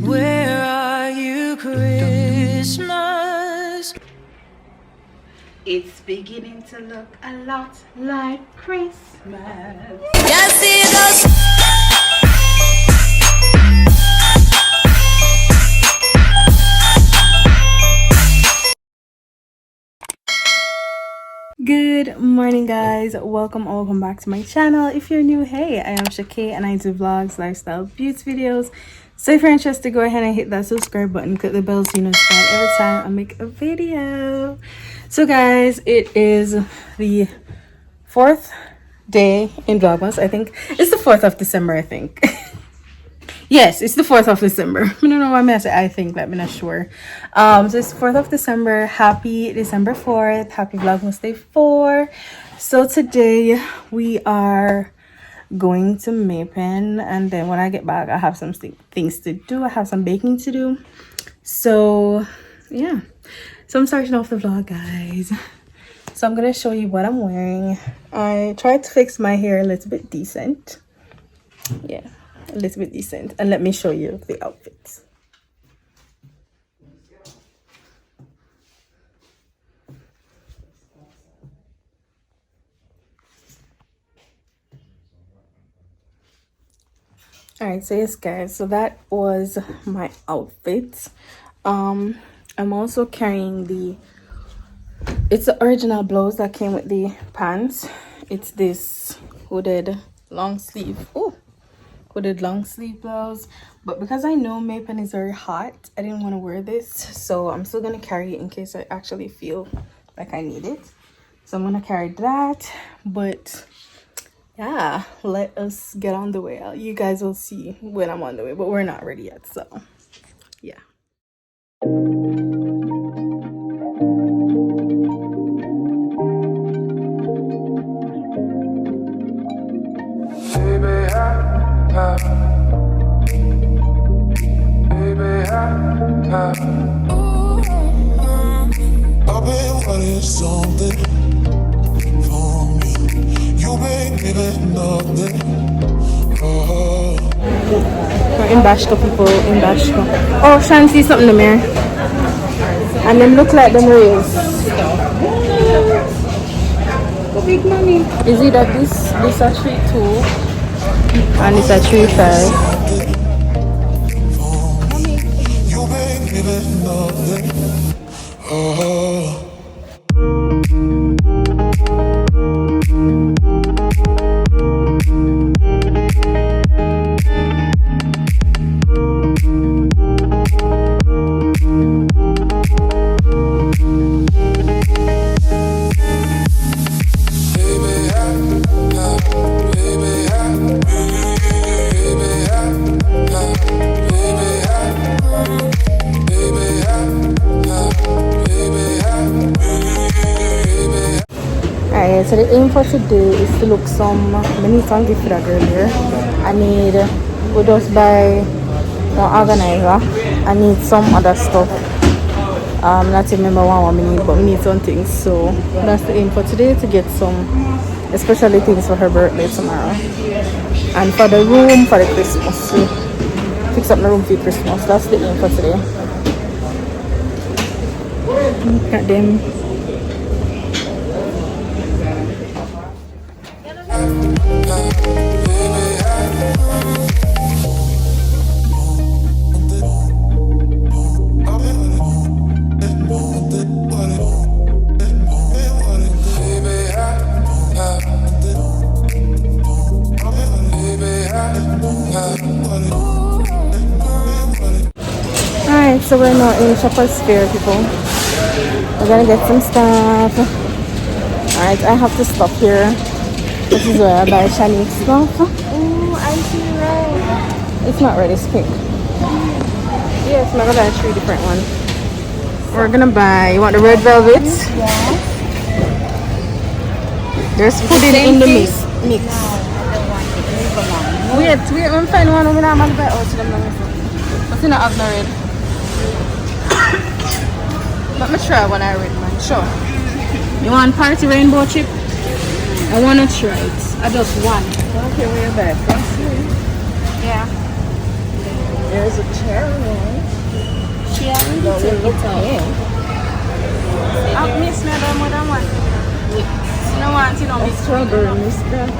Where are you, Christmas? It's beginning to look a lot like Christmas. Yes, it does. Good morning, guys. Welcome back to my channel. If you're new, hey, I am Shakay and I do vlogs, lifestyle, beauty videos. So if you're interested, go ahead and hit that subscribe button, click the bell so you know every time I make a video. So guys, it is the 4th day in Vlogmas. I think it's the 4th of December, I think. Yes, it's the 4th of December. I don't know why I say I think, but I'm not sure. So it's 4th of December. Happy December 4th. Happy Vlogmas Day 4. So today we are going to Maypen, and then when I get back I have some things to do. I have some baking to do. So yeah. So I'm starting off the vlog, guys. So I'm gonna show you what I'm wearing. I tried to fix my hair a little bit decent. Yeah. A little bit decent, and let me show you the outfits. All right, so yes guys, so that was my outfit. I'm also carrying it's the original blouse that came with the pants. It's this hooded long sleeve blouse, but because I know Maypen is very hot, I didn't want to wear this, so I'm still gonna carry it in case I actually feel like I need it. So I'm gonna carry that. But yeah, let us get on the way. You guys will see when I'm on the way, but we're not ready yet, so yeah. I've been wanting something from you. You ain't giving nothing. We're in Bashka, people, in Bashka. Oh, Shan, see something in the mirror. And them look like them rails. Big money. Is it that this a 3.2 and it's a 3.5? You ain't giving nothing. Alright, so the aim for today is to look some. I need some gift for that girl here. We just buy one organizer. I need some other stuff. Not to remember what we need, but we need some things. So that's the aim for today, to get some, especially things for her birthday tomorrow. And for the room for the Christmas. So fix up the room for Christmas. That's the aim for today. Look at them. Alright, so we're now in Shoppers Fair, people. We're gonna get some stuff. Alright, I have to stop here. This is where I buy Shanique stuff. Oh, I see red. It's not red, it's pink. Yes, I'm gonna buy 3 different ones. We're gonna buy, you want the red velvet? Yeah. There's pudding in the mix. Wait, I'm finding one over there. I'm gonna buy out to them. What's in the have no red? Let me try one I read, man. Sure. You want party rainbow chip? I want to try it. I just want. Okay, we're back. Yeah. There's a cherry one. Yeah, we need But to we look eat out. pink. I'll miss me more than one. You know what? You know, A miss strawberry muscat.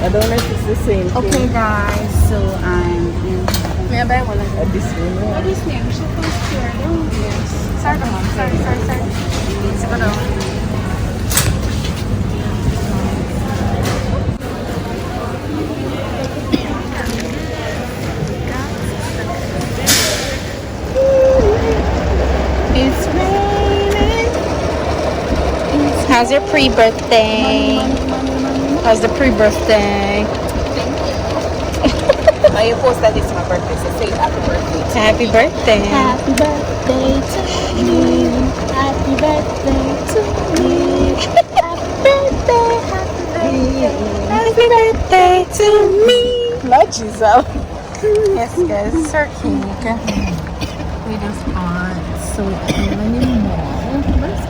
I don't know if it's the same Okay, thing. guys, so I'm in. May I buy one? This one. What is name? She was here, don't you? Sorry, mom. Sorry. Let's go down. It's raining. How's your pre-birthday? How's the pre-birthday? Now you post that it's my birthday, so say happy birthday. Happy birthday. Happy birthday to me. Happy birthday to me. Happy birthday, Happy birthday to me. Not Giselle. Yes, guys, it's our cake. We just bought so many more. Let's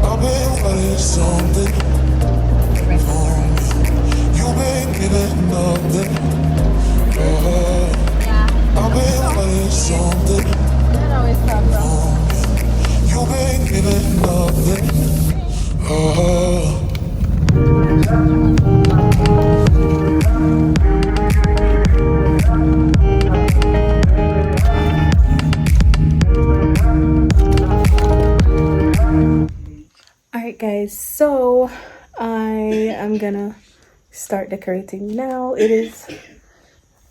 I've been wanting something from you. You ain't giving nothing. I've been wanting something from you. You ain't giving nothing. Alright guys, so I am gonna start decorating now.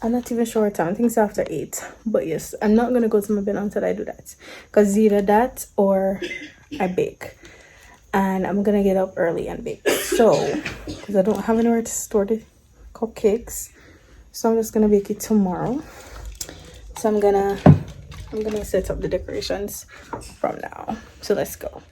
I'm not even sure what time. I think it's after 8. But yes, I'm not gonna go to my bed until I do that. Because either that or I bake. And I'm gonna get up early and bake. So, because I don't have anywhere to store the cupcakes. So I'm just gonna bake it tomorrow. So I'm gonna set up the decorations from now. So let's go.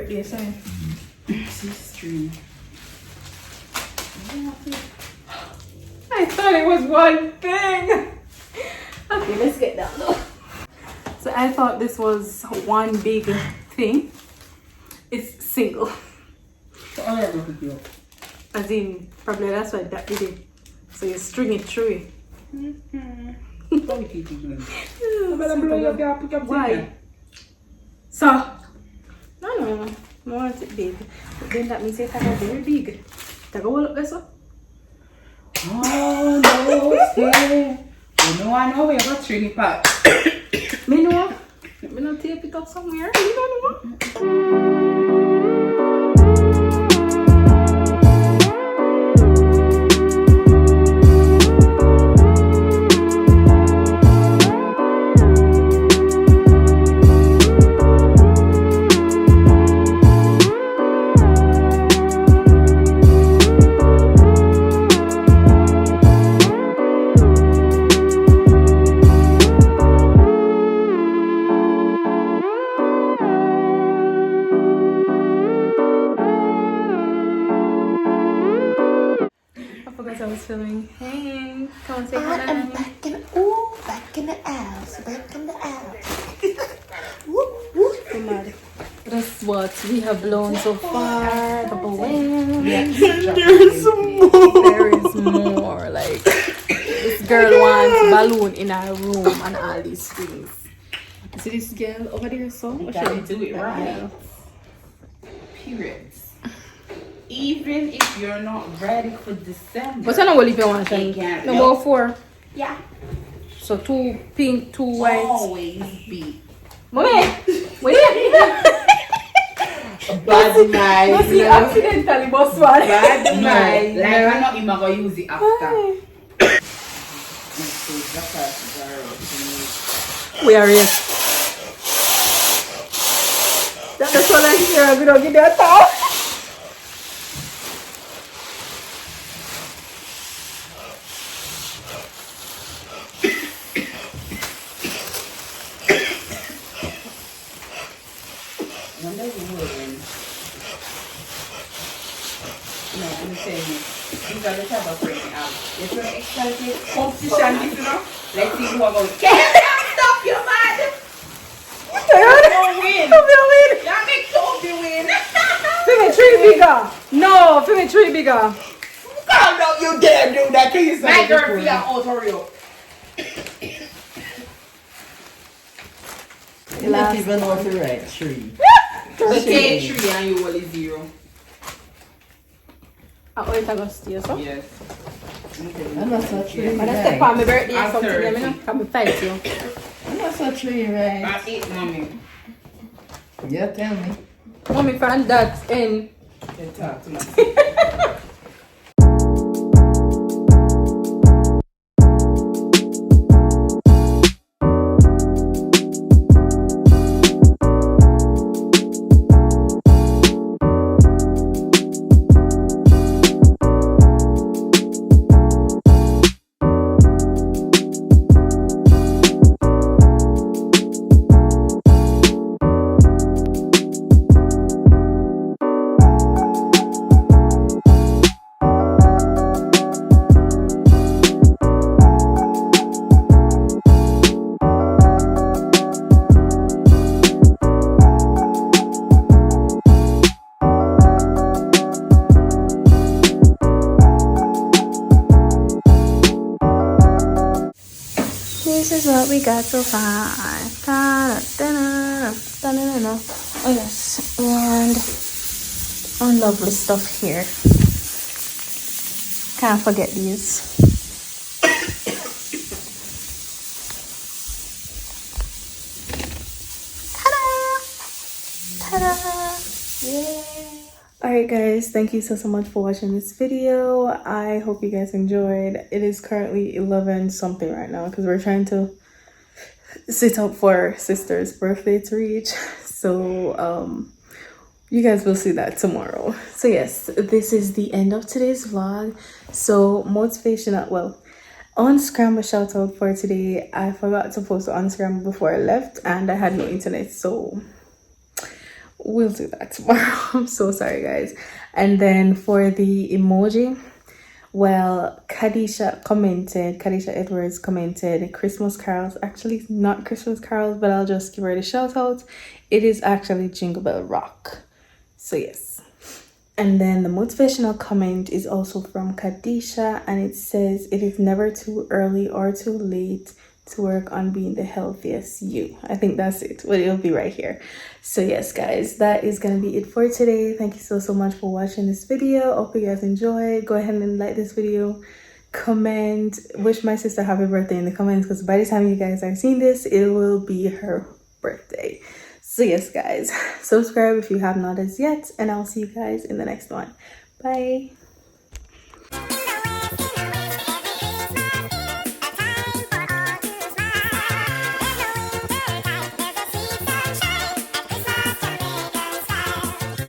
Yes, stream. I thought it was one thing. Okay, let's get down though. So I thought this was one big thing is single. So all right, look at you. As in, probably that's why that did it. So you string it through it. How we keep it doing? Why? So, no. I want it big. But then that means it's very big. Take a hold up this one. Oh, no, okay. You know, I know we have a trini pot. Me know. Let me not tape it up somewhere. You don't know. I was filming. Hey, come on, say hi. I'm back in the house. Come on. That's what we have blown so far. The balloons. There's more. There is more. Like, this girl wants balloon in her room and all these things. You see this girl over there, so? You gotta do it right. Periods. Even if you're not ready for December. But I know what if you want to You can't. No more 4. Yeah. So 2 pink, 2 white. Always be. Wait. Bad night. Must be accidentally, boss one. Bad night. Like I'm not even gonna use it after. We are here. That's all I hear. We don't get that out. No, I'm saying these are the type of things if you're excited, competition, this, you know, let's see who are going to stop your man. Don't win. Y'all make Toby win. Feel 3 bigger. No, feel 3 bigger. Calm down, you dare do that to yourself. My girl feel out, hurry up. You don't even know if you write 3. So take 3 and you only 0. Oh, it's August, so? Yes. I'm not so 3 But that's the part my birthday or I'm something. 30. Let me know. Can we fight you? I'm not so 3 right. I eat mommy. Yeah, tell me. Mommy found that in. You talk to me. This is what we got so far. Oh yes, and our lovely stuff here. Can't forget these. Ta-da! Yeah. Alright guys, thank you so much for watching this video. I hope you guys enjoyed. It is currently 11 something right now because we're trying to sit up for sister's birthday to reach. So you guys will see that tomorrow. So yes, this is the end of today's vlog. So motivational, well, unscramble shout out for today. I forgot to post unscramble before I left and I had no internet, so we'll do that tomorrow. I'm so sorry guys. And then for the emoji, Well, Kadisha Edwards commented Christmas carols. Actually, it's not Christmas carols, but I'll just give her the shout out. It is actually Jingle Bell Rock. So yes. And then the motivational comment is also from Kadisha, and it says it is never too early or too late to work on being the healthiest you. I think that's it. Well, it'll be right here. So yes, guys, that is gonna be it for today. Thank you so much for watching this video. Hope you guys enjoyed. Go ahead and like this video, comment, wish my sister happy birthday in the comments, because by the time you guys are seeing this, it will be her birthday. So yes, guys, subscribe if you have not as yet, and I'll see you guys in the next one. Bye.